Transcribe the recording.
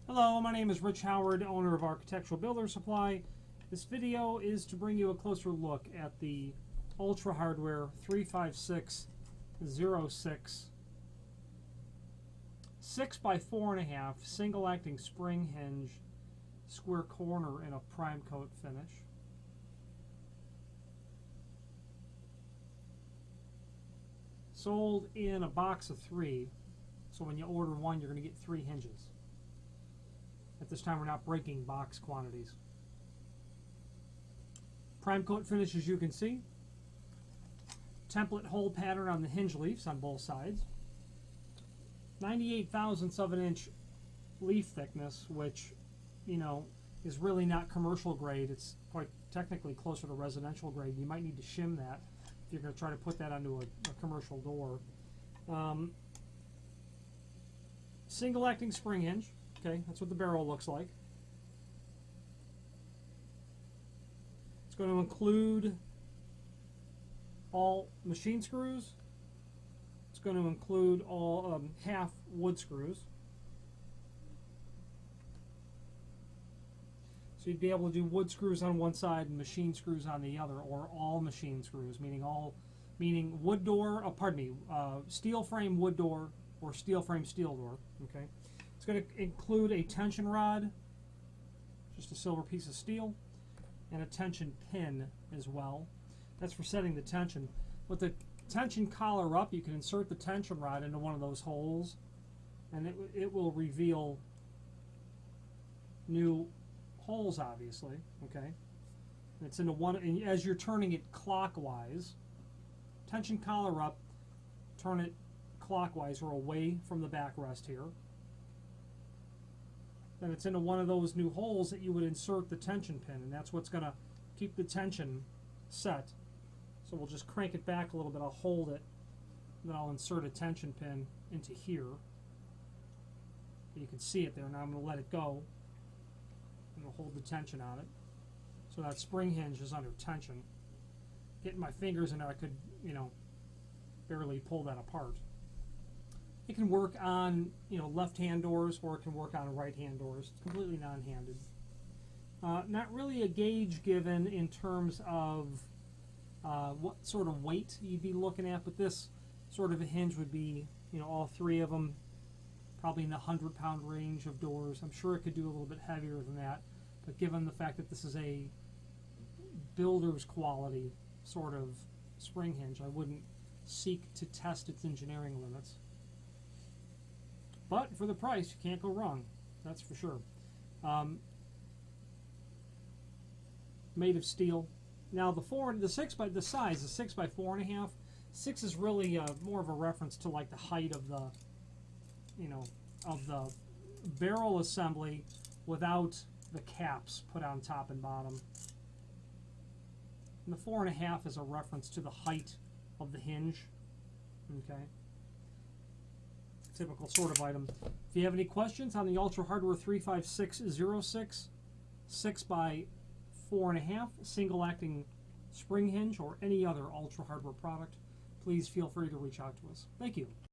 Hello, my name is Rich Howard, owner of Architectural Builder Supply. This video is to bring you a closer look at the Ultra Hardware 35606 6x4.5 single acting spring hinge square corner in a prime coat finish. Sold in a box of 3, so when you order one you're going to get 3 hinges. At this time we're not breaking box quantities. Prime coat finish, as you can see. Template hole pattern on the hinge leaves on both sides. 98 thousandths of an inch leaf thickness, which, you know, is really not commercial grade. It's quite technically closer to residential grade. You might need to shim that if you're going to try to put that onto a commercial door. Single acting spring hinge. Okay, that's what the barrel looks like. It's going to include all machine screws. It's going to include all half wood screws. So you'd be able to do wood screws on one side and machine screws on the other, or all machine screws, meaning wood door. Steel frame wood door or steel frame steel door. Okay. It's going to include a tension rod, just a silver piece of steel, and a tension pin as well. That's for setting the tension. With the tension collar up, you can insert the tension rod into one of those holes, and it will reveal new holes, obviously. Okay, and it's into one. And as you're turning it clockwise, tension collar up, turn it clockwise or away from the backrest here. Then it's into one of those new holes that you would insert the tension pin, and that's what's going to keep the tension set. So we'll just crank it back a little bit. I'll hold it, and then I'll insert a tension pin into here. You can see it there. Now I'm going to let it go, and I'll hold the tension on it. So that spring hinge is under tension. Getting my fingers in there, I could, barely pull that apart. It can work on, left-hand doors, or it can work on right-hand doors. It's completely non-handed. Not really a gauge given in terms of what sort of weight you'd be looking at, but this sort of a hinge would be, all 3 of them, probably in the 100-pound range of doors. I'm sure it could do a little bit heavier than that, but given the fact that this is a builder's quality sort of spring hinge, I wouldn't seek to test its engineering limits. But for the price, you can't go wrong. That's for sure. Made of steel. Now the size, the 6x4.5. 6 is really more of a reference to like the height of the, of the barrel assembly without the caps put on top and bottom. And the 4.5 is a reference to the height of the hinge. Okay. Typical sort of item. If you have any questions on the Ultra Hardware 35606 6x4.5 single acting spring hinge or any other Ultra Hardware product, please feel free to reach out to us. Thank you.